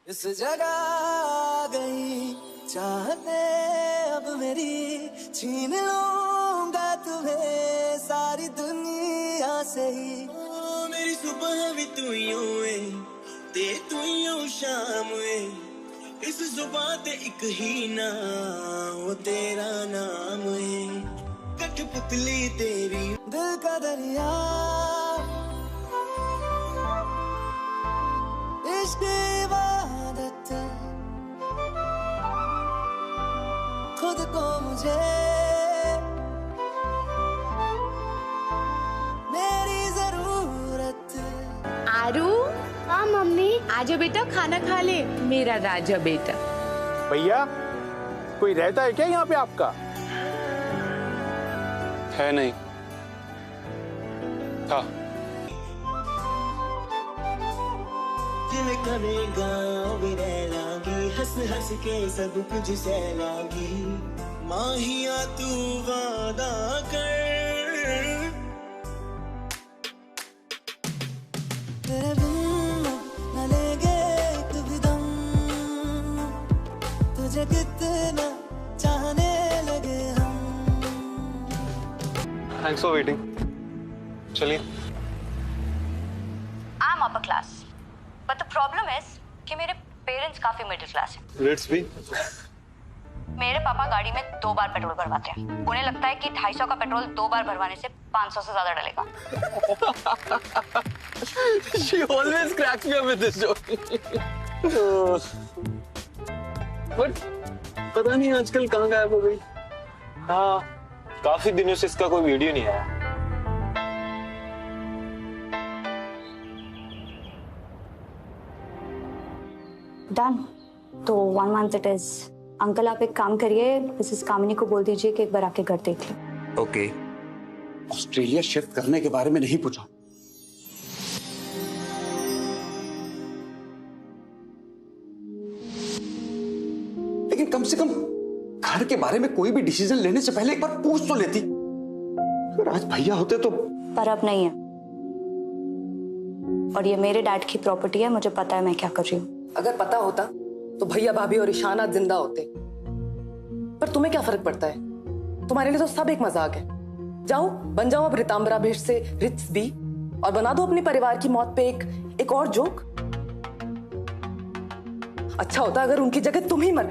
इस जगह आ गई चाहते अब मेरी, छीन लूंगा तुम्हें सारी दुनिया से ही। मेरी सुबह भी तू यूं है ते तू यूं शाम है, इस जुबान ते एक ही ना वो तेरा नाम है। कठपुतली तेरी दिल का दरिया, इश्क इबादत, खुद को मुझे मेरी जरूरत। आरू। हाँ मम्मी। आजा बेटा खाना खा ले मेरा राजा बेटा। भैया कोई रहता है क्या यहाँ पे आपका? है नहीं था। दिल करेगा भी रह लागी, हंस हंस के सब कुछ सहलागी। माहिया तू वादा कर, तेरे बिन न लेंगे एक भी दम, तुझे कितना चाहने लगे हम। Thanks for waiting. चलिए। I am upper class but the problem is कि मेरे पेरेंट्स काफी मिडिल क्लास हैं। Let's be. मेरे पापा गाड़ी में 2 बार पेट्रोल भरवाते हैं। उन्हें लगता है कि 250 का पेट्रोल 2 बार भरवाने से 500 से ज्यादा डलेगा। She always cracks me up with this joke. But पता नहीं आजकल कहाँ गायब हो गई। हाँ, काफी दिनों से इसका कोई वीडियो नहीं आया। डन। तो 1 month इट इज। अंकल आप एक काम करिए, मिसेस कामिनी को बोल दीजिए कि एक बार आके घर देख ले। ओके। ऑस्ट्रेलिया शिफ्ट करने के बारे में नहीं पूछा। लेकिन कम से कम घर के बारे में कोई भी डिसीजन लेने से पहले एक बार पूछ तो लेती। अगर आज भैया होते तो। पर अब नहीं है, और ये मेरे डैड की प्रॉपर्टी है, मुझे पता है मैं क्या कर रही हूँ। अगर पता होता तो भैया भाभी और ईशान आज जिंदा होते। पर तुम्हें क्या फर्क पड़ता है? तुम्हारे लिए तो सब एक मजाक है। जाओ बन जाओ अब रितांबरा भेष से रिच बी, और बना दो अपने परिवार की मौत पे एक और जोक। अच्छा होता अगर उनकी जगह तुम ही मर।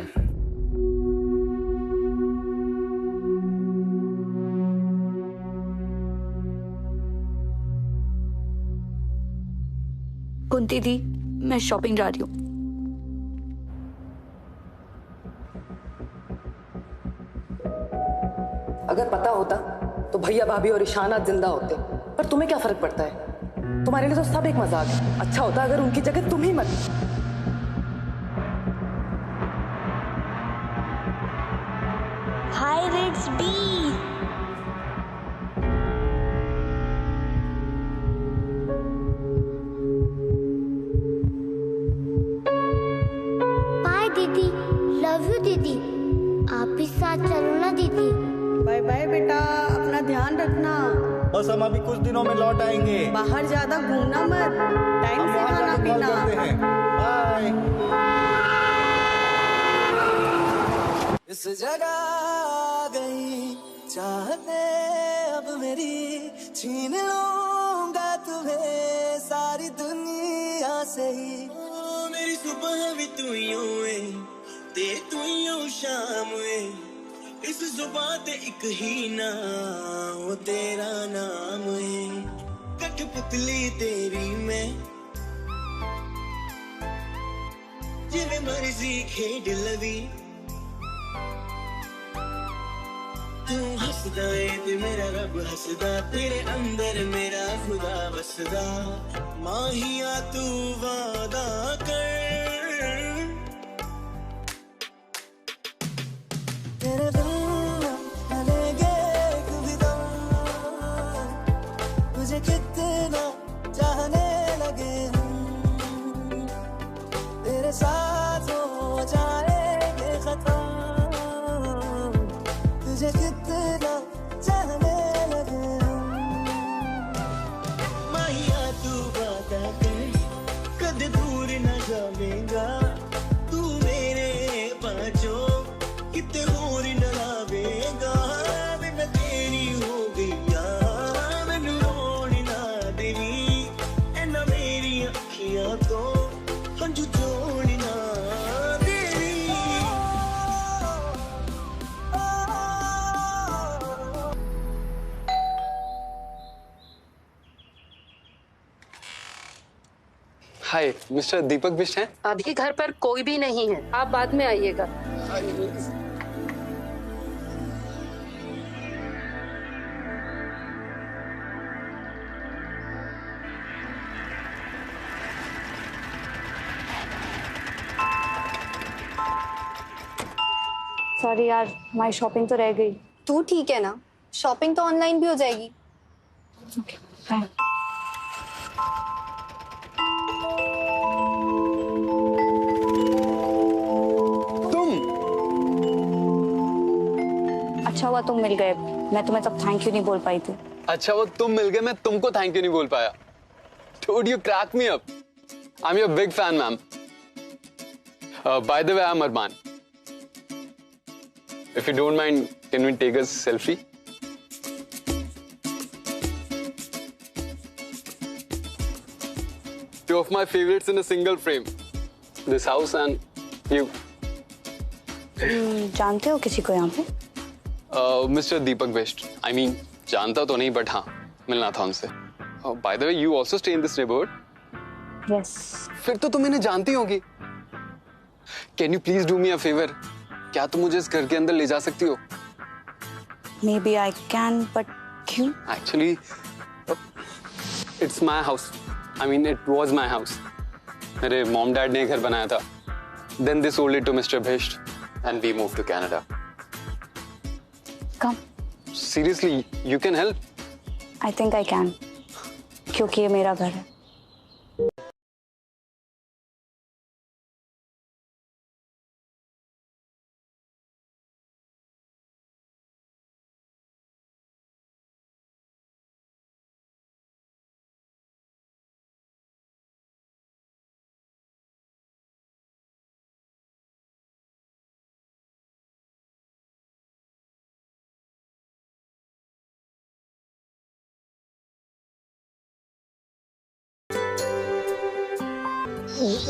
कुंती दी, मैं शॉपिंग जा रही हूँ। अगर पता होता तो भैया भाभी और ईशान आज जिंदा होते। पर तुम्हें क्या फर्क पड़ता है? तुम्हारे लिए तो सब एक मजाक है। अच्छा होता अगर उनकी जगह तुम ही मर। हाय रिट्स बी। बाय दीदी, लव यू दीदी। आप भी साथ चलो ना दीदी। बाय बाय बेटा, अपना ध्यान रखना। बस हम अभी कुछ दिनों में लौट आएंगे। बाहर ज्यादा घूमना मत, टाइम से खाना पीना। बाय। इस जगह आ गई चाहते अब मेरी, छीन लूंगा तुम्हें सारी दुनिया से ही। मेरी सुबह भी तू यूं है ते तू यूं शाम है, इस जुबान ते एक ही ना वो तेरा नाम है। कठपुतली तेरी मैं, जिवें मर्जी खेड लवी। तू हंसदा है ते मेरा रब हंसदा, तेरे अंदर मेरा खुदा बसदा। माहिया तू वादा कर, तेरे बिन न लेंगे एक भी दम, तुझे कितना चाहने लगे हम। तेरे साथ हो जाएंगे खत्म, तुझे कितना चाहने लगे हम। माहिया तू वादा कर, कद दूर न जाएगा। हाय, मिस्टर दीपक बिष्ट हैं? अभी घर पर कोई भी नहीं है, आप बाद में आइएगा। सॉरी यार, हमारी शॉपिंग तो रह गई। तू ठीक है ना? शॉपिंग तो ऑनलाइन भी हो जाएगी। Okay, bye. अच्छा हुआ तुम मिल गए, मैं तुम्हें तब थैंक यू नहीं बोल पाई थी। अच्छा वो तुम मिल गए, मैं तुमको थैंक यू नहीं बोल पाया। Dude, you crack me up. I'm your big fan, ma'am. By the way, I'm Arman. If you don't mind, can we take a selfie? Two of my favorites in a single frame. This house and you. जानते हो किसी को यहाँ पे? Mr. Deepak Best. I mean, जानता तो नहीं, but हाँ, मिलना था उनसे. By the way, you also stay in this neighborhood? Yes. फिर तो तुम इन्हें जानती होगी. Can you please do me a favor? क्या तुम मुझे इस घर के अंदर ले जा सकती हो? Maybe I can, but क्यों? Actually, it's my house. I mean, it was my house. मेरे mom dad ने घर बनाया था. Then they sold it to Mr. Best, and we moved to Canada. Come. Seriously, you can help? I think I can. क्योंकि ये मेरा घर है.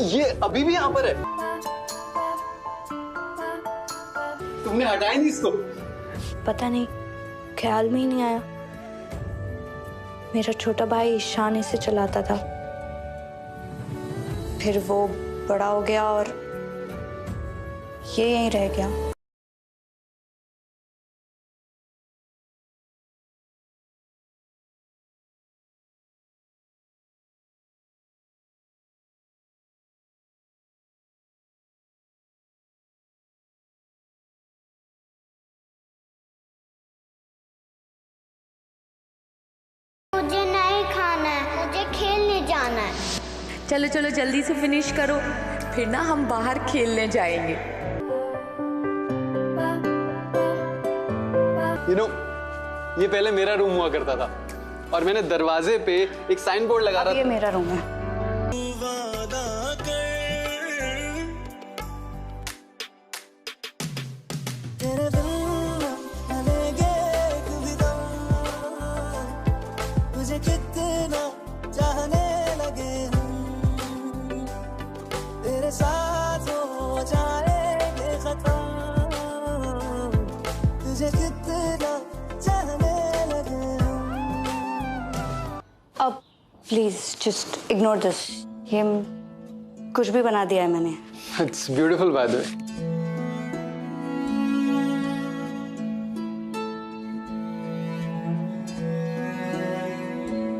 ये अभी भी यहाँ पर है? तुमने हटाया नहीं इसको? पता नहीं, ख्याल में ही नहीं आया। मेरा छोटा भाई ईशान इसे चलाता था, फिर वो बड़ा हो गया और ये यहीं रह गया। मुझे नहीं खाना है, मुझे खेलने जाना है। चलो चलो जल्दी से फिनिश करो, फिर ना हम बाहर खेलने जाएंगे। You know, ये पहले मेरा रूम हुआ करता था और मैंने दरवाजे पे एक साइन बोर्ड लगा रहा था। ये मेरा रूम है। तेरे दिल न लेंगे कभी दम, तुझे कितना चाहने लगे हम, तेरे साथ हो जाएंगे खत्म, तुझे कितना चाहने लगे हम। अब प्लीज जस्ट इग्नोर दिस। ये कुछ भी बना दिया है मैंने। It's beautiful by the way.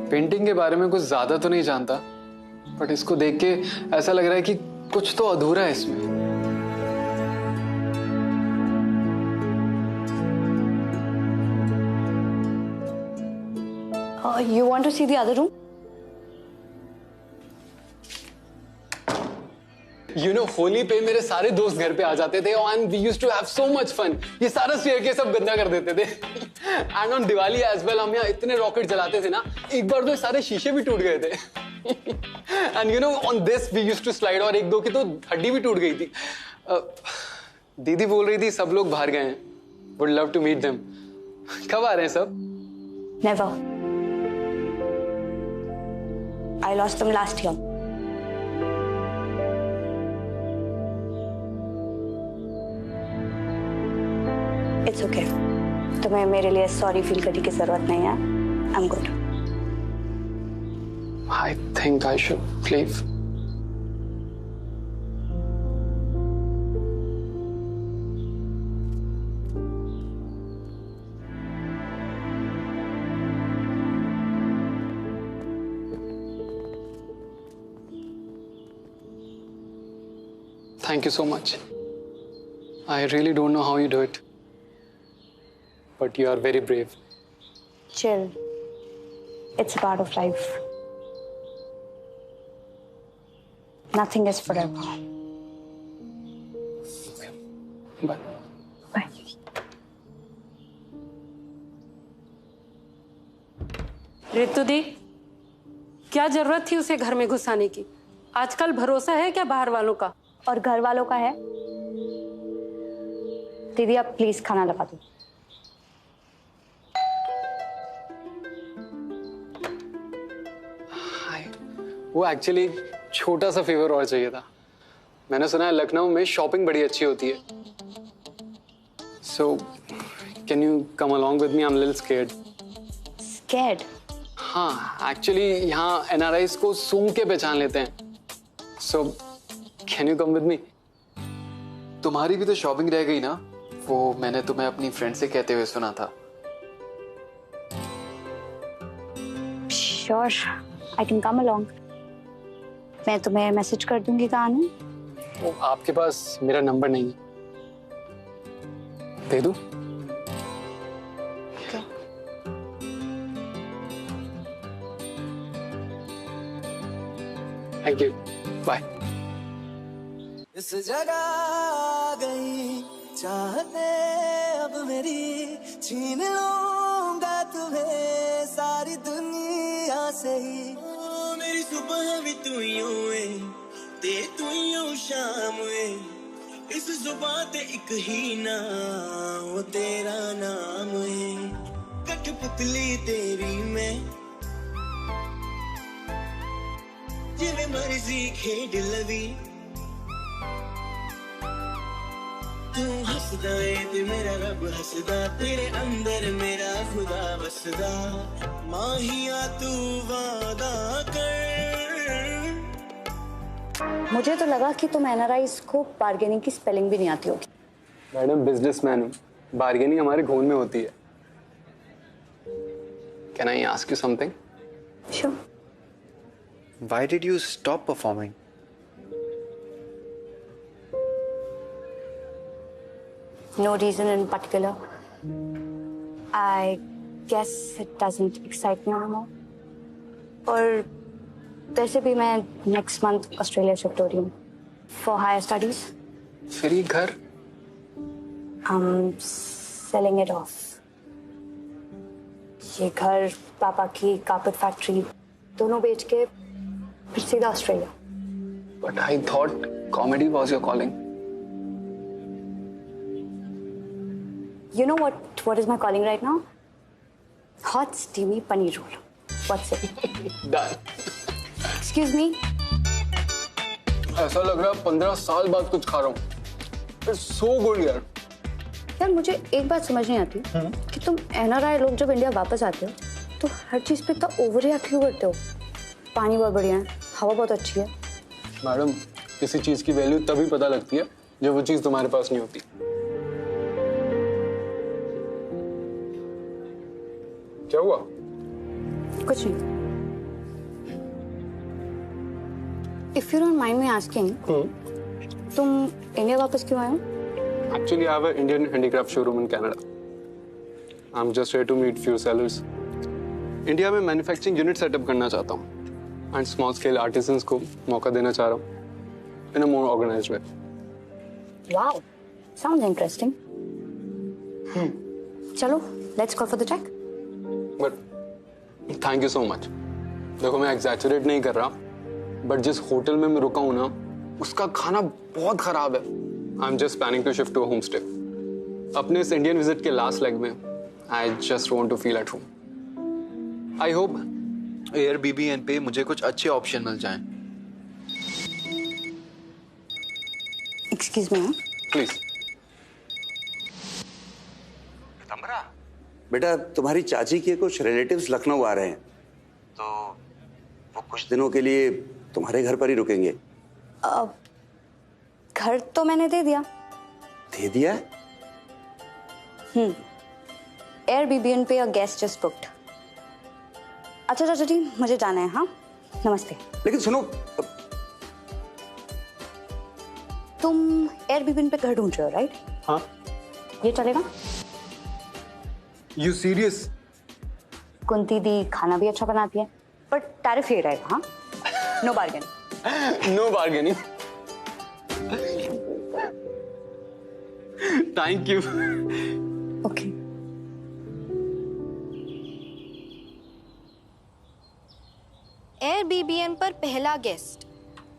Painting के बारे में कुछ ज्यादा तो नहीं जानता, बट इसको देख के ऐसा लग रहा है कि कुछ तो अधूरा है इसमें। You want to see the other room? You know, Holi पे मेरे सारे दोस्त घर पे आ जाते थे and we used to have so much fun. ये सारा स्टेयरकेस सब गंदा कर देते थे. And on Diwali as well हम यहाँ इतने रॉकेट जलाते थे ना, एक बार तो सारे शीशे भी टूट गए थे. And you know, on this we used to slide और एक दो की तो हड्डी भी टूट गई थी. दीदी बोल रही थी सब लोग बाहर गए हैं. Would love to meet them. कब आ रहे हैं सब? Never. I lost them last year. It's okay. तुम्हें मेरे लिए सॉरी फील करने की जरूरत नहीं है. I'm good. I think I should leave. Thank you so much. I really don't know how you do it. But you are very brave. Chill. It's a part of life. Nothing is forever. Bye. Bye. Ritu दी, क्या जरूरत थी उसे घर में घुसाने की? आजकल भरोसा है क्या बाहर वालों का? और घर वालों का है? दीदी आप प्लीज खाना लगा दो। वो एक्चुअली छोटा सा फेवर और चाहिए था। मैंने सुना है लखनऊ में शॉपिंग बड़ी अच्छी होती है। So, can you come along with me? I'm a little scared. Scared? हाँ, एक्चुअली यहाँ NRIs को सूंघ के पहचान लेते हैं। So, can you come with me? तुम्हारी भी तो शॉपिंग रह गई ना? वो मैंने तुम्हें अपनी फ्रेंड से कहते हुए सुना था। Sure, I can come along. मैं तुम्हें मैसेज कर दूंगी कहाँ हूँ। वो आपके पास मेरा नंबर नहीं है, दे दूँ? Thank you, bye. इस जगह आ गई चाहते अब मेरी, छीन लूंगा तुम्हें सारी दुनिया से ही। मेरी सुबह भी तू यूं है ते तू यूं शाम है, इस जुबां ते एक ही ना वो तेरा नाम है। कठपुतली तेरी मैं जिवें मर्जी खेड लवी, तू हसदा है ते मेरा रब हसदा, तेरे अंदर मेरा खुदा बसदा। माहिया तू वादा कर। मुझे तो लगा कि तुम NRIs को बार्गेनिंग की स्पेलिंग भी नहीं आती होगी। मैडम बिजनेसमैन हूँ, बार्गेनिंग हमारे खून में होती है। Can I ask you something? Sure. Why did you stop performing? No reason in particular. I guess it doesn't excite me anymore. और वैसे भी मैं next month ऑस्ट्रेलिया शिफ्ट हो रही हूँ for higher studies. फिर ये घर? I'm selling it off. ये घर, पापा की कारपेट फैक्ट्री दोनों बेच के फिर सीधा Australia. But I thought comedy was your calling. You know what is my calling right now? Hot steamy paneer roll. What's it? Done. Excuse me. ऐसा लग रहा है 15 साल बाद कुछ खा रहा हूँ। It's so good यार। यार मुझे एक बात समझ नहीं आती कि तुम NRI लोग जब इंडिया वापस आते हो तो हर चीज पे इतना ओवर रिएक्ट क्यों करते हो? पानी बहुत बढ़िया है, हवा बहुत अच्छी है। मैडम, किसी चीज की वैल्यू तभी पता लगती है जब वो चीज तुम्हारे पास नहीं होती। क्या हुआ? कुछ नहीं। If you don't mind me asking, तुम इंडिया वापस क्यों आए हो? Actually, I have an Indian handicraft showroom in Canada. I'm just here to meet few sellers. India में मैन्युफैक्चरिंग यूनिट सेटअप करना चाहता हूँ एंड स्मॉल स्केल आर्टिजन्स को मौका देना चाह रहा हूँ इन अ मोर ऑर्गेनाइज्ड वे। Wow, sounds interesting. चलो, let's go for the check. But thank you so much. देखो मैं एग्जैचुरेट नहीं कर रहा, बट जिस होटल में मैं रुका हूँ ना उसका खाना बहुत खराब है। I am just planning to shift to home stay. अपने इस इंडियन विजिट के लास्ट लेग में I just want to feel at home. I hope Airbnb पे मुझे कुछ अच्छे ऑप्शन मिल जाएं। Excuse me. प्लीज। बेटा तुम्हारी चाची के कुछ रिलेटिव्स लखनऊ आ रहे हैं, तो वो कुछ दिनों के लिए तुम्हारे घर पर ही रुकेंगे। घर तो मैंने दे दिया। दे दिया? Airbnb पे गेस्ट जस्ट बुक्ड। अच्छा चाचा जी मुझे जाना है। हाँ नमस्ते। लेकिन सुनो, तुम एयरबीबी पे घर ढूंढ रहे हो, राइट? हाँ। ये चलेगा? You serious? कुंती दी खाना भी अच्छा बनाती है, पर टैरिफ ये रहेगा, हाँ? No bargaining. No bargaining. Thank you. Okay. Airbnb पर पहला गेस्ट,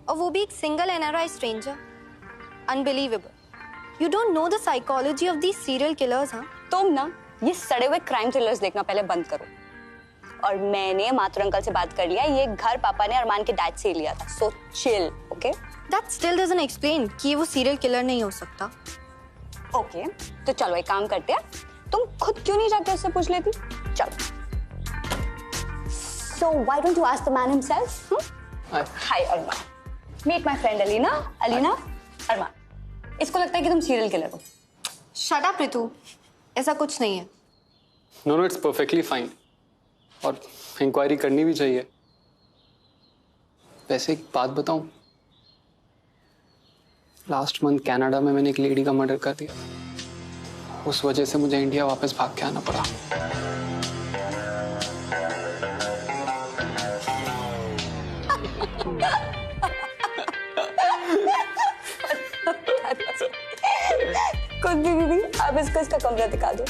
और वो भी एक single NRI stranger. Unbelievable. You don't know the psychology of these serial killers. हाँ, तुम ना ये सड़े हुए क्राइम थ्रिलर्स देखना पहले बंद करो। और मैंने माथुर अंकल से बात कर लिया, ये घर पापा ने अरमान के डैड से लिया था, so chill, okay? That still doesn't explain कि वो सीरियल किलर नहीं हो सकता। ओके, तो चलो एक काम करते हैं, तुम खुद क्यों नहीं जाके उससे पूछ लेती? चलो। So why don't you ask the man himself? Hi Arman. Meet my friend Alina. Alina, Arman. इसको लगता है कि तुम सीरियल किलर हो। Shut up रितु, ऐसा कुछ नहीं है। नो, इट्स परफेक्टली फाइन, और इंक्वायरी करनी भी चाहिए। वैसे एक बात बताऊं, लास्ट मंथ कनाडा में मैंने एक लेडी का मर्डर कर दिया। उस वजह से मुझे इंडिया वापस भाग के आना पड़ा। कुंती दीदी, आप इसको इसका कमरा दिखा दो।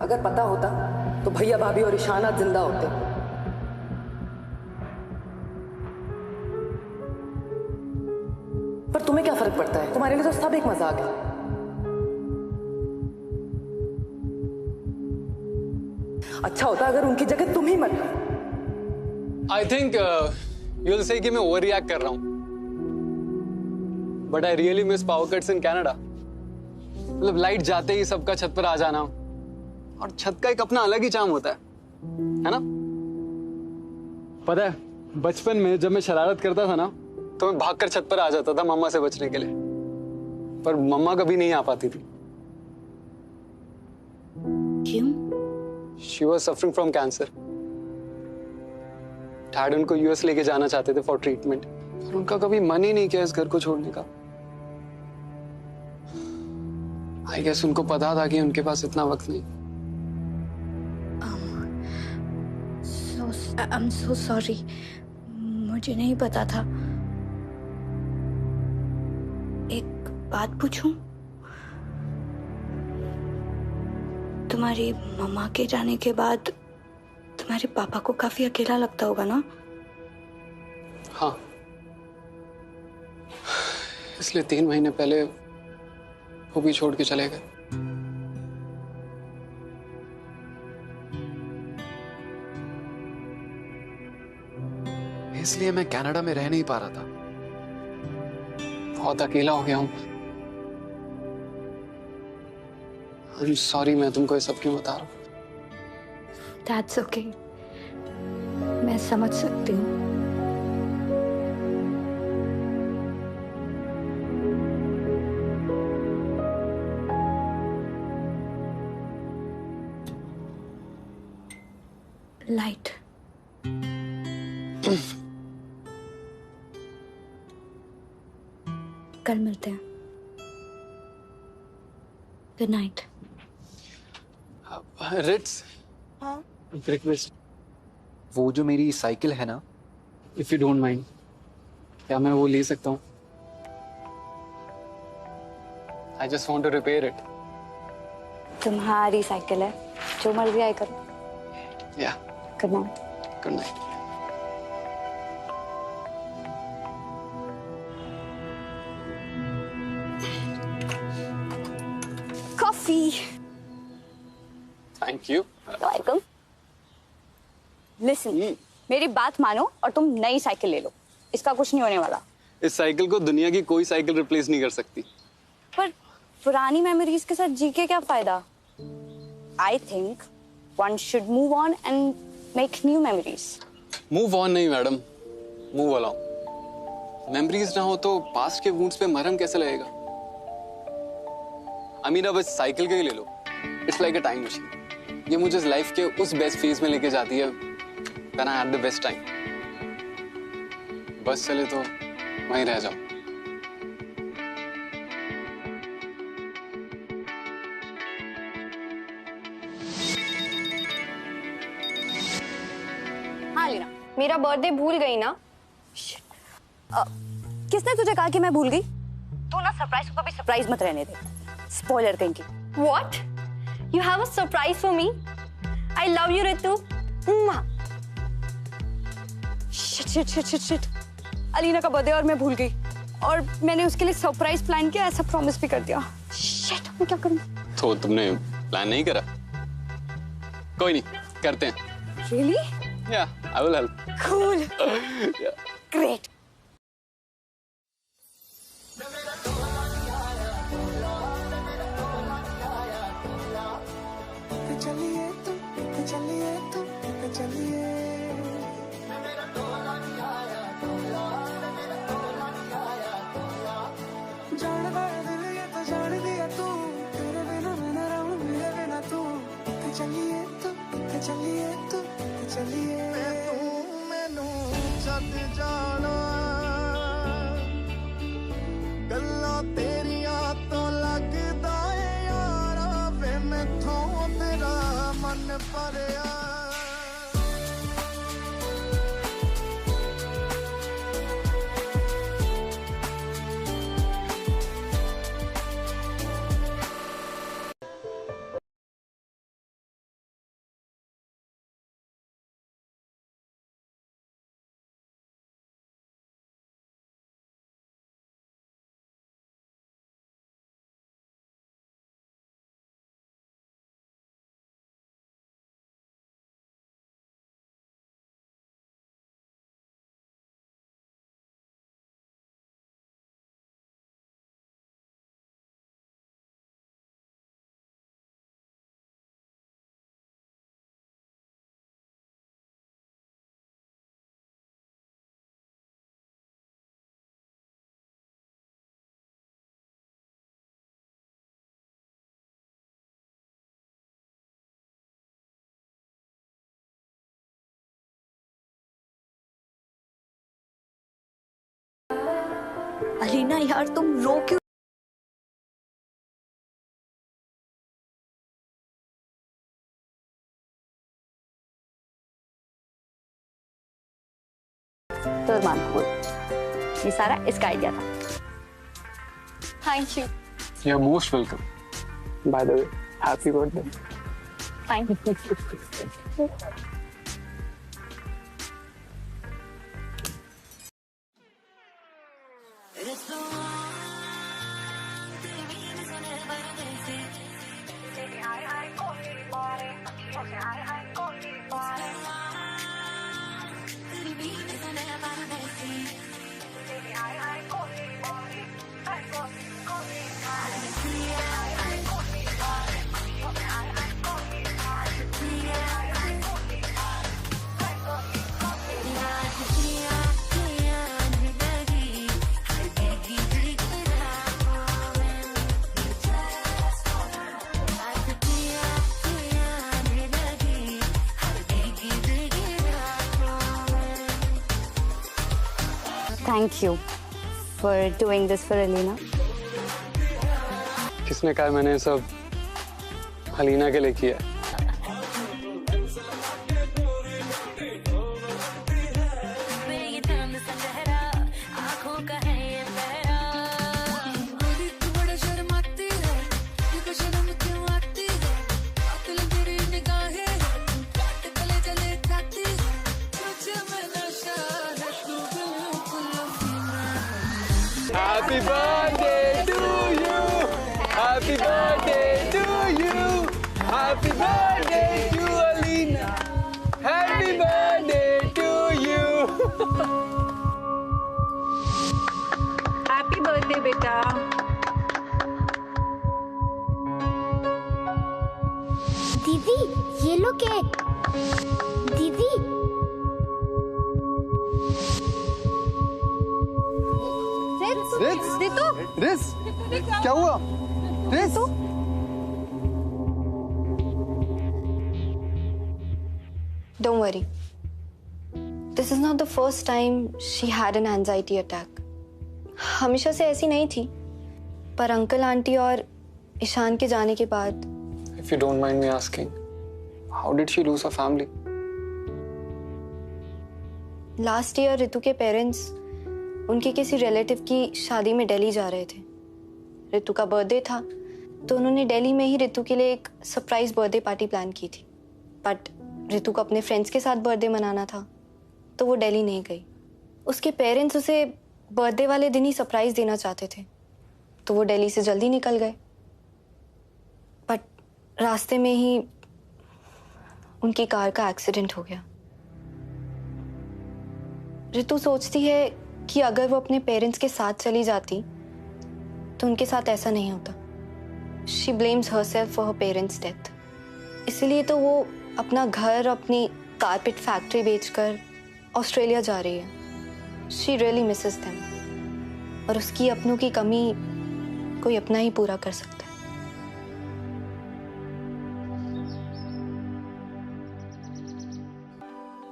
अगर पता होता तो भैया भाभी और ईशान आज जिंदा होते। पर तुम्हें क्या फर्क पड़ता है? तुम्हारे लिए तो सब एक मजाक है। अच्छा होता अगर उनकी जगह तुम ही मरते। I think you will say कि मैं ओवर रिएक्ट कर रहा हूं, but I really miss power cuts in Canada. मतलब लाइट जाते ही सबका छत पर आ जाना, और छत का एक अपना अलग ही चार्म होता है ना? पता है, बचपन में जब मैं शरारत करता था ना, तो मैं भागकर छत पर आ जाता था मम्मा से बचने के लिए, पर मम्मा कभी नहीं आ पाती थी। क्यों? She was suffering from cancer. Dad उनको यूएस लेके जाना चाहते थे फॉर ट्रीटमेंट, और उनका कभी मन ही नहीं किया इस घर को छोड़ने का। आई गेस उनको पता था कि उनके पास इतना वक्त नहीं। I'm so sorry. मुझे नहीं पता था। एक बात पूछूं? तुम्हारी मम्मा के जाने के बाद तुम्हारे पापा को काफी अकेला लगता होगा ना? हाँ, इसलिए 3 महीने पहले वो भी छोड़ के चले गए। इसलिए मैं कनाडा में रह नहीं पा रहा था। बहुत अकेला हो गया हूं। I'm sorry, मैं तुमको ये सब क्यों बता रहा हूं। That's okay. मैं समझ सकती हूँ। लाइट। कल मिलते हैं। Good night. रिट्स, हाँ रिक्वेस्ट, वो जो मेरी साइकिल है ना, इफ यू डोंट माइंड, क्या मैं वो ले सकता हूँ? I just want to repair it. तुम्हारी साइकिल है, जो मर्जी आए करो। या good night. Good night. Coffee. Thank you. Welcome. Listen, मेरी बात मानो और तुम नई साइकिल ले लो, इसका कुछ नहीं होने वाला। इस साइकिल को दुनिया की कोई साइकिल रिप्लेस नहीं कर सकती। पर पुरानी मेमोरीज के साथ जी के क्या फायदा? I think one should move on and make new memories. Move on नहीं मैडम, मूव अलोंग। मेमोरीज ना हो तो पास्ट के वुंड्स पे मरहम कैसे लगेगा? अमीना बस साइकिल के ही ले लो। It's like a time machine. ये मुझे लाइफ के उस बेस्ट फेज में लेके जाती है when I had the best time. बस चले तो वहीं रह जाओ। हाँ लीना, मेरा बर्थडे भूल गई ना? किसने तुझे कहा कि मैं भूल गई? तू ना सरप्राइज को कभी सरप्राइज मत रहने दे। स्पॉइलर कहीं की। What? You have a surprise for me? I love you, Ritu. Shit. Alina का बर्थडे और मैं भूल गई, और मैंने उसके लिए सरप्राइज प्लान किया, ऐसा प्रॉमिस भी कर दिया। शिट, मैं क्या करूं? तो तुमने प्लान नहीं करा? कोई नहीं, करते हैं। Really? Yeah, I will help. Cool. Yeah. Great. चलिए तू चलिए जान गया दिल ये तो जान दिया तू, तेरे बिना मैं न रहूं मेरे बिना तू। चलिए तू चलिए मैनू छੱਡ जाना गल्लां तेरियां तो लगदा है यारा वे मैथों तेरा मन भरिया। अलीना यार, तुम रो क्यों? तो मानपुर, ये सारा इसका आइडिया था। Thank you. You are most welcome. By the way, happy birthday. Thank you. Thank you for doing this for Alina. किसने कहा मैंने सब हलीना के लिए किया है। Happy birthday to you. Happy birthday to you. Happy birthday to Alina. Happy birthday to you. Happy birthday बेटा। दीदी ये लो केक। दीदी रित्स, रित्स, क्या हुआ? Rites, Don't worry. This is not the first time she had an anxiety attack. हमेशा से ऐसी नहीं थी, पर अंकल आंटी और ईशान के जाने के बाद। If you don't mind me asking, how did she lose her family? Last year Ritu के पेरेंट्स उनके किसी रिलेटिव की शादी में दिल्ली जा रहे थे। रितु का बर्थडे था, तो उन्होंने दिल्ली में ही रितु के लिए एक सरप्राइज बर्थडे पार्टी प्लान की थी। बट रितु को अपने फ्रेंड्स के साथ बर्थडे मनाना था, तो वो दिल्ली नहीं गई। उसके पेरेंट्स उसे बर्थडे वाले दिन ही सरप्राइज देना चाहते थे, तो वो दिल्ली से जल्दी निकल गए। बट रास्ते में ही उनकी कार का एक्सीडेंट हो गया। रितु सोचती है कि अगर वो अपने पेरेंट्स के साथ चली जाती तो उनके साथ ऐसा नहीं होता। She blames herself for her parents death. इसलिए तो वो अपना घर, अपनी कारपेट फैक्ट्री बेचकर ऑस्ट्रेलिया जा रही है। शी रियली मिसेस देम, और उसकी अपनों की कमी कोई अपना ही पूरा कर सकता है।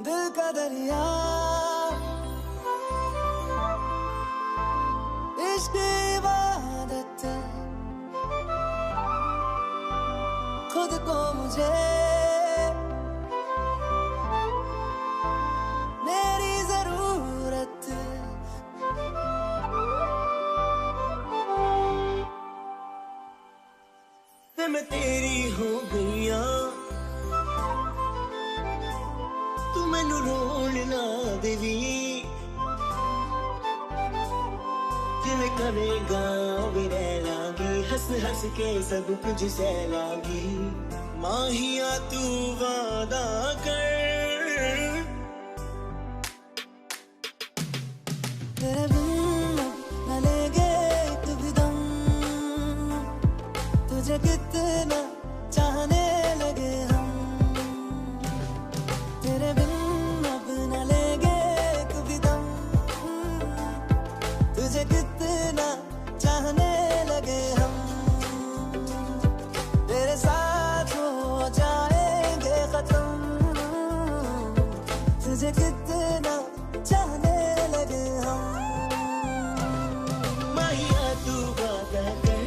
दिल का दरिया इश्क इबादत, खुद को मुझे मेरी जरूरत। मैं तेरी हो गईया, तू मैनू रोण ना देवी। जिवें करेगा भी रह लागी, हंस हंस के सब कुछ सह लागी। माहिया तू वादा कर, तेरे बिन न लेंगे एक भी दम, तुझे कितना चाहने लगे हम। तेरे बिन अब न लेंगे एक भी दम, तुझे कितना चाहने लगे हम। तेरे साथ हो जाएंगे खत्म, तुझे कितना चाहने लगे हम। माहिया तू वादा कर,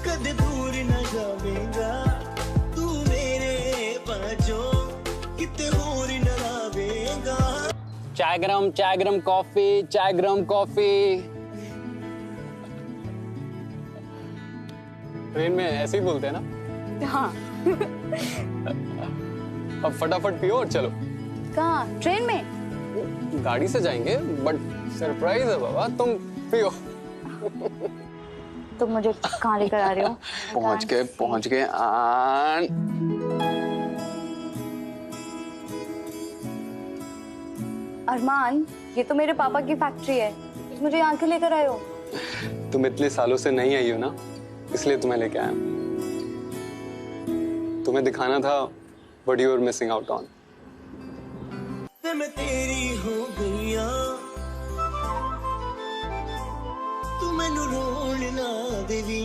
कद दूर न जावेगा। तू मेरे बाजो किते होर न लावेगा। चाय गरम कॉफी, चाय गरम कॉफी। ट्रेन में ऐसे ही बोलते हैं ना? हाँ। अब फटाफट पियो और चलो। कहाँ? ट्रेन में? गाड़ी से जाएंगे, बट सरप्राइज है बाबा, तुम पियो। तुम मुझे कहाँ लेकर आ रहे हो? पहुंच गए। अरमान, ये तो मेरे पापा की फैक्ट्री है, मुझे यहाँ क्यों लेकर आए हो? तुम इतने सालों से नहीं आई हो ना, इसलिए तुम्हें लेके आया। तुम्हें दिखाना था what you were missing out on. मैं तेरी हो गईया, तू मैनू रोण ना देवी।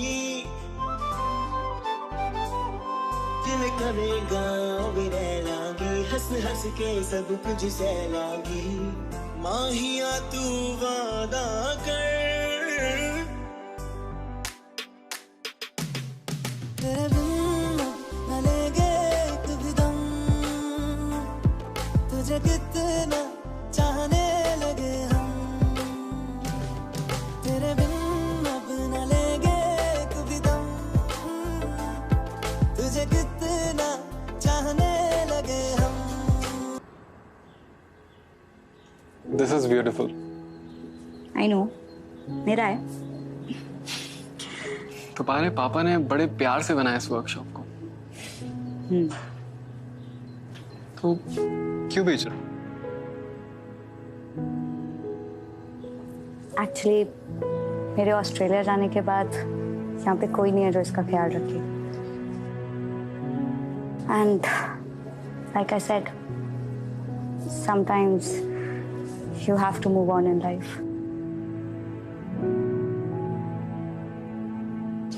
जिवें करेगा भी रह लागी, हंस हंस के सब कुछ सह लागी। माहिया तू वादा कर, तेरे बिन न आई नो, मेरा है। तुम्हारे पापा ने बड़े प्यार से बनाया इस वर्कशॉप को। तो क्यों बेच रहे हो? एक्चुअली मेरे ऑस्ट्रेलिया जाने के बाद यहाँ पे कोई नहीं है जो इसका ख्याल रखे। And like I said, sometimes you have to move on in life.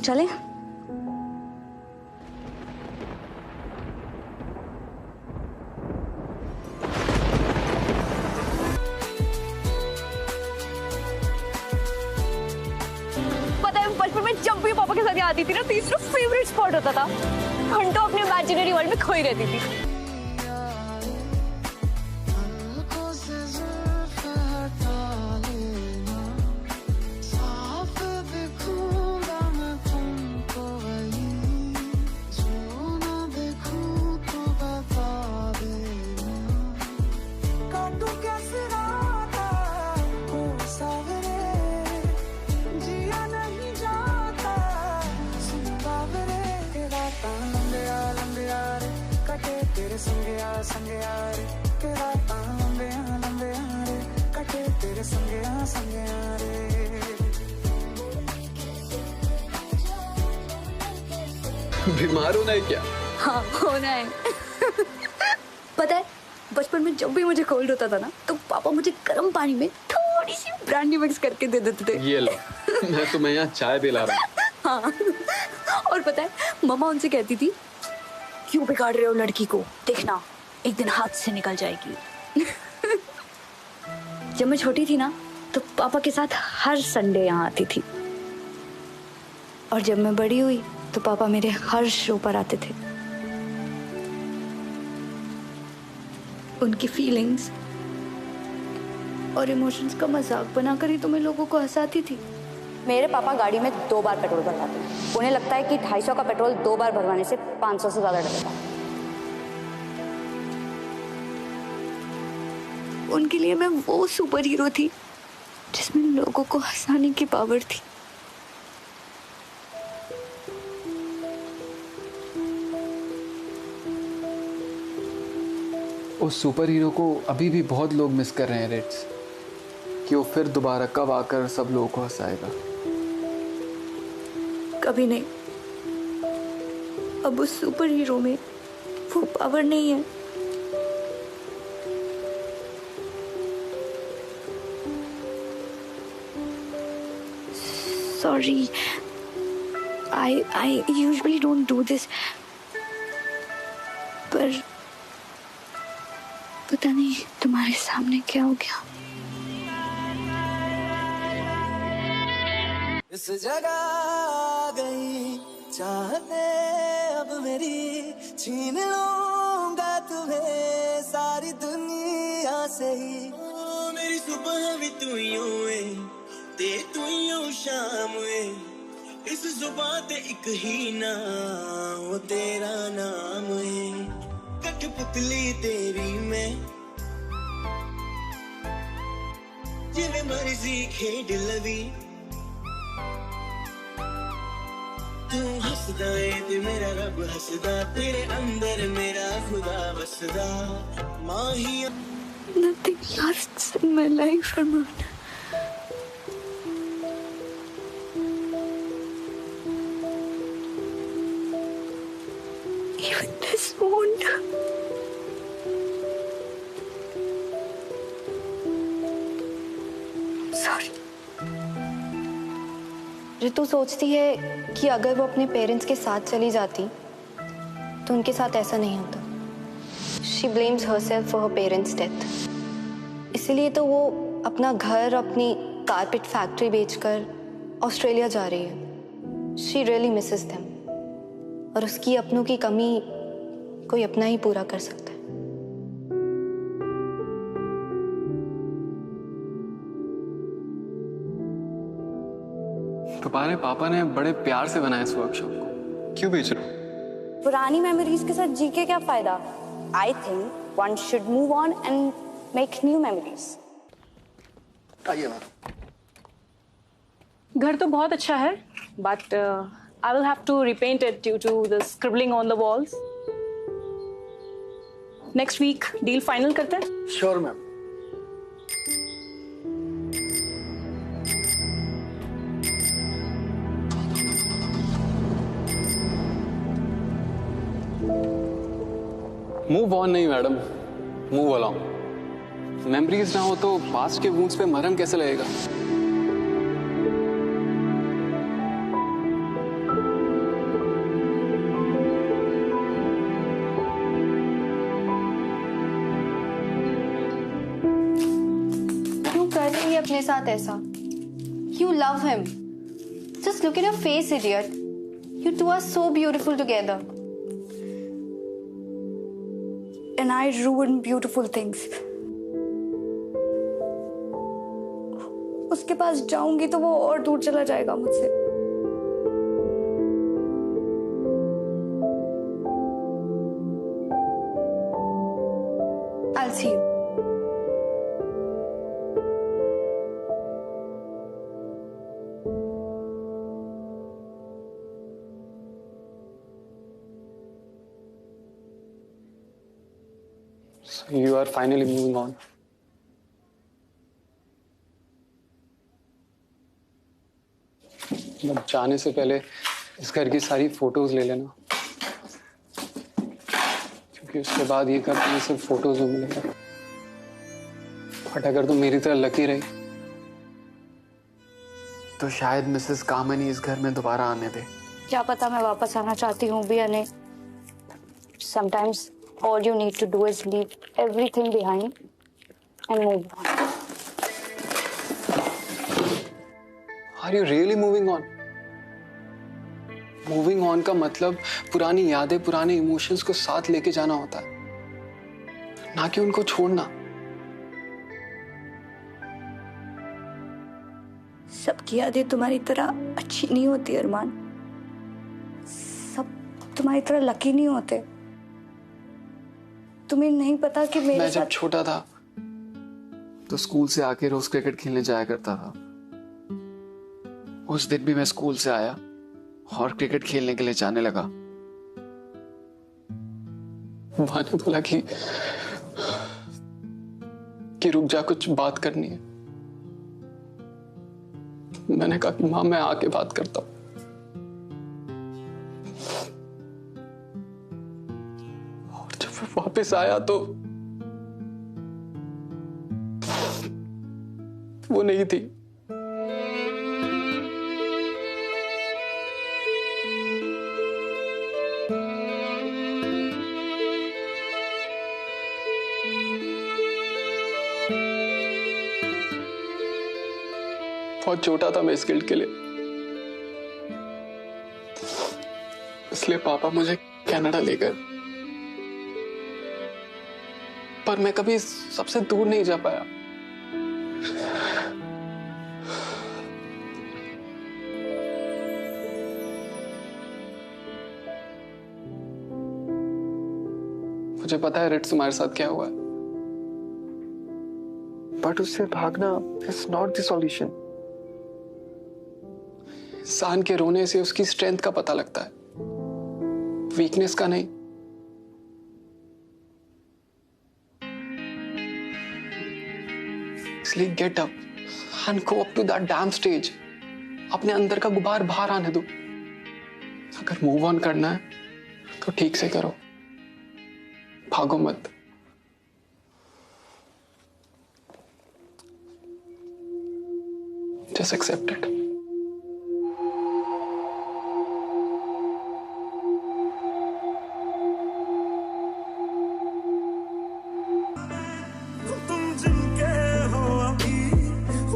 चले? पता है बचपन में जब भी पापा के साथ यहाँ आती थी ना, तीसरा फेवरेट स्पॉट होता था। घंटों अपने इमेजिनरी वर्ल्ड में खोई रहती थी। बीमार होना है क्या? हाँ, होना है। पता है बचपन में जब भी मुझे कोल्ड होता था ना, तो पापा मुझे गर्म पानी में थोड़ी सी ब्रांडी मिक्स करके दे देते थे। ये लो, मैं तुम्हें यहाँ चाय पिला रहा हूँ। हाँ, और पता है मम्मा उनसे कहती थी, क्यों बिगाड़ रहे हो लड़की को, देखना एक दिन हाथ से निकल जाएगी। जब मैं छोटी थी ना, तो पापा के साथ हर संडे यहाँ आती थी। और जब मैं बड़ी हुई तो पापा मेरे हर शो पर आते थे। उनकी फीलिंग्स और इमोशंस का मजाक बनाकर ही तो मैं लोगों को हंसाती थी। मेरे पापा गाड़ी में 2 बार पेट्रोल भरवाते हैं। उन्हें लगता है कि 250 का पेट्रोल 2 बार भरवाने से 500 से ज्यादा डलेगा। उनके लिए मैं वो सुपर हीरो थी जिसमें लोगों को हंसाने की पावर थी। उस सुपर हीरो को अभी भी बहुत लोग मिस कर रहे हैं रिट्स, कि वो फिर दोबारा कब आकर सब लोगों को हंसाएगा। कभी नहीं। अब उस सुपर हीरो में वो पावर नहीं है। Sorry, I usually don't do this, पर पता नहीं तुम्हारे सामने क्या हो गया। इस जगह आ गई चाहते अब मेरी, छीन लूंगा तुम्हें सारी दुनिया से ही। ओ मेरी सुबह भी तू यूं है, ते तू यूं शाम है, इस जुबान ते एक ही नाम, वो तेरा नाम है। कठपुतली तेरी मैं, जिवें मर्जी खेड लवी, तू हंसदा है ते मेरा रब हंसदा, तेरे अंदर मेरा खुदा बसदा। माहिया Nothing lasts in my life, Arman. Even this won't. Sorry. Ritu सोचती है कि अगर वो अपने पेरेंट्स के साथ चली जाती तो उनके साथ ऐसा नहीं होता। She blames herself for her parents death. इसीलिए तो वो अपना घर, अपनी कारपेट फैक्ट्री बेचकर ऑस्ट्रेलिया जा रही है। शी रियली मिसेस देम, और उसकी अपनों की कमी कोई अपना ही पूरा कर सकता है। तुम्हारे पापा ने बड़े प्यार से बनाया इस वर्कशॉप को, क्यों बेच रहे हो? पुरानी मेमोरीज के साथ जी के क्या फायदा? I think one should move on and make new memories. आइए मैम। घर तो बहुत अच्छा है, but I will have to repaint it due to the scribbling on the walls. Next week deal final करते हैं? Sure ma'am. मूव ऑन नहीं madam, move along. Memories ना हो तो पास्ट के वुंड्स पे मरहम कैसे लगेगा? क्यों कर रही है अपने साथ ऐसा? You love him. Just look at your face, idiot. You two are so beautiful together. And I ruin beautiful things. उसके पास जाऊंगी तो वो और दूर चला जाएगा मुझसे। I'll see you. So you are finally moving on. अब जाने से पहले इस घर की सारी फोटोज ले लेना, क्योंकि उसके बाद ये घर तुम्हें सिर्फ फोटोज में मिलेगा। बट अगर तुम मेरी तरह लकी रही तो शायद मिसेस कामनी इस घर में दोबारा आने दे। क्या पता मैं वापस आना चाहती हूँ भी या नहीं। Sometimes all you need to do is leave everything behind and move on. Are you really moving on? Moving on का मतलब पुरानी यादें, पुराने इमोशंस को साथ लेके जाना होता है, ना कि उनको छोड़ना। सबकी यादें तुम्हारी तरह अच्छी नहीं होती अरमान। सब तुम्हारी तरह लकी नहीं होते। तुम्हें नहीं पता कि मैं जब छोटा था तो स्कूल से आके रोज क्रिकेट खेलने जाया करता था। उस दिन भी मैं स्कूल से आया और क्रिकेट खेलने के लिए जाने लगा। माँ ने बोला कि रुक जा, कुछ बात करनी है। मैंने कहा कि माँ मैं आके बात करता हूं। और जब मैं वापस आया तो वो नहीं थी। बहुत छोटा था मैं इस गिल्ड के लिए, इसलिए पापा मुझे कनाडा ले गए। पर मैं कभी सबसे दूर नहीं जा पाया। मुझे पता है रिट्स तुम्हारे साथ क्या हुआ है, बट उससे भागना इज नॉट द सॉल्यूशन। इंसान के रोने से उसकी स्ट्रेंथ का पता लगता है, वीकनेस का नहीं। इसलिए get up and go up to that damn stage. अपने अंदर का गुबार बाहर आने दो। अगर मूव ऑन करना है तो ठीक से करो, भागो मत। Just accept it. तुम जिनके हो अभी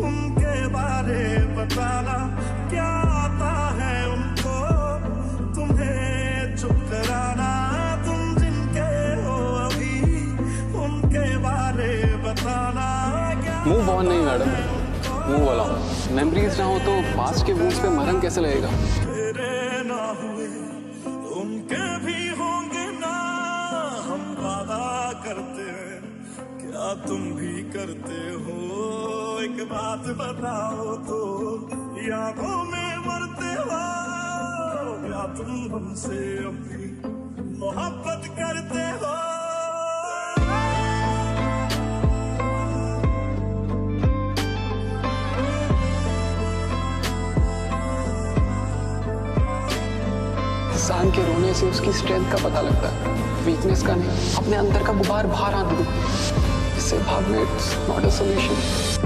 उनके बारे बताना, क्या आता है उनको तुम्हें चुप कराना। तुम जिनके हो अभी उनके बारे बताना। मूव ऑन नहीं मैडम, मूव अलोंग। मेमोरीज ना हो तो पास्ट के वुंड्स पे मरहम कैसे लगेगा? तेरे ना हुए उनके भी होंगे ना, हम वादा करते हैं क्या तुम भी करते हो। एक बात बताओ तो यादों में मरते हो या तुम हमसे अभी मोहब्बत करते हो। इंसान के रोने से उसकी स्ट्रेंथ का पता लगता है, वीकनेस का नहीं। अपने अंदर का गुबार बाहर आने दो, इससे भागना इट्स नॉट अ सॉल्यूशन।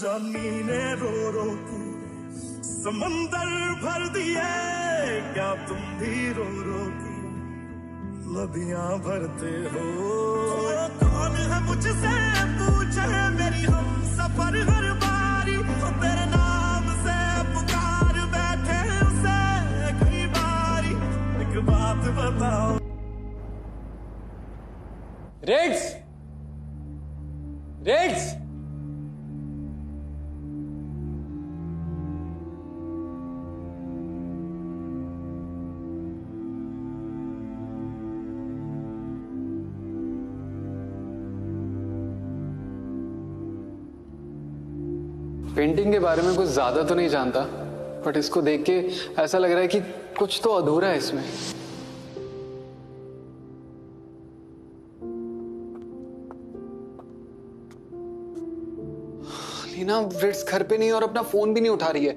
जानी ने रो रो के समंदर भर दिए, क्या तुम भी रो रो के नदियां भरते हो। कौन है मुझसे पूछे मेरी हम सफर हर बारी, तेरे नाम से पुकार बैठे उसे कई बारी। एक बात बताओ रेड्स, रेड्स, पेंटिंग के बारे में कुछ ज्यादा तो नहीं जानता, बट इसको देख के ऐसा लग रहा है कि कुछ तो अधूरा है इसमें। लीना रिट्स घर पे नहीं और अपना फोन भी नहीं उठा रही है।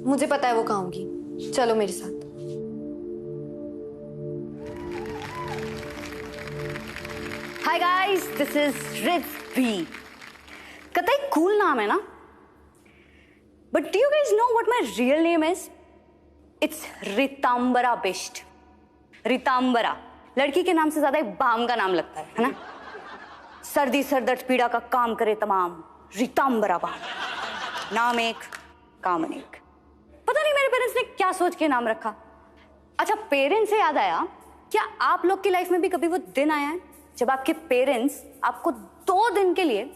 मुझे पता है वो कहाँ होगी, चलो मेरे साथ। Hi guys, this is Rits B. कतई कूल नाम है ना, but do you guys know what my real name is? It's Ritambara Bisht. Ritambara लड़की के नाम से ज्यादा एक बाम का नाम लगता है ना। सर्दी सरदर्द पीड़ा का काम करे तमाम, रितांबरा बाम। नाम एक, काम अनेक। पता नहीं मेरे पेरेंट्स ने क्या सोच के नाम रखा। अच्छा, पेरेंट्स से याद आया, क्या आप लोग की लाइफ में भी कभी वो दिन आया है जब आपके पेरेंट्स आपको 2 दिन के लिए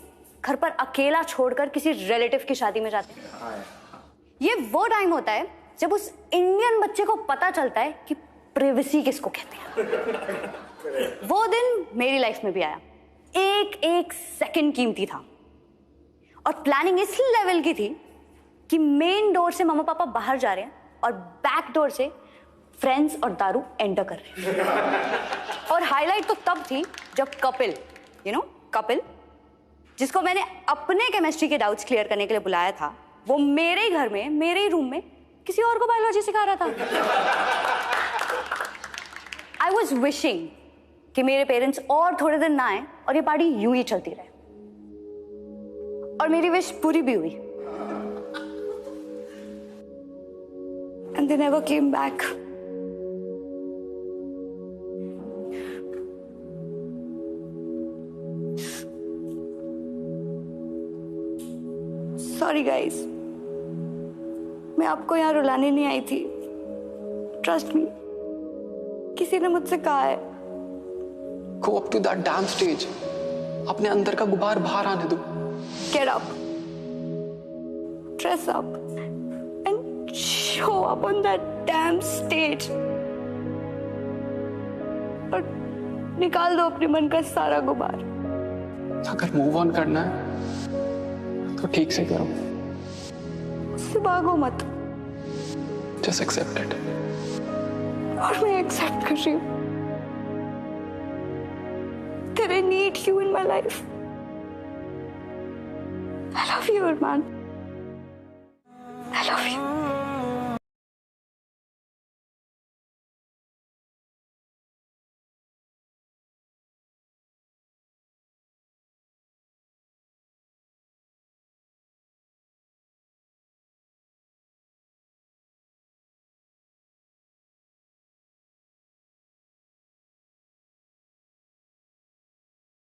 घर पर अकेला छोड़कर किसी रिलेटिव की शादी में जाते हैं? ये वो टाइम होता है जब उस इंडियन बच्चे को पता चलता है कि प्राइवेसी किसको कहते हैं। वो दिन मेरी लाइफ में भी आया। एक एक सेकंड कीमती था, और प्लानिंग इस लेवल की थी कि मेन डोर से मम्मा पापा बाहर जा रहे हैं और बैक डोर से फ्रेंड्स और दारू एंटर कर रहे हैं। और हाईलाइट तो तब थी जब कपिल, कपिल, जिसको मैंने अपने केमिस्ट्री के डाउट्स क्लियर करने के लिए बुलाया था, वो मेरे ही घर में, मेरे ही रूम में किसी और को बायोलॉजी सिखा रहा था। आई वॉज विशिंग कि मेरे पेरेंट्स और थोड़े दिन ना आए और ये पार्टी यूं ही चलती रहे। और मेरी विश पूरी भी हुई। And they never came back. Sorry guys, मैं आपको यहाँ रुलाने नहीं आई थी। ट्रस्ट मी, किसी ने मुझसे कहा है। Go up to that damn stage. अपने अंदर का गुबार बाहर आने दो। Get up, dress up, and show up on that damn stage. और निकाल दो अपने मन का सारा गुबार। अगर मूव ऑन करना है तो ठीक से करो, उससे भागो मत। Just accept it. और मैं एक्सेप्ट कर रही हूँ। That I need you in my life. I love you, man. I love you.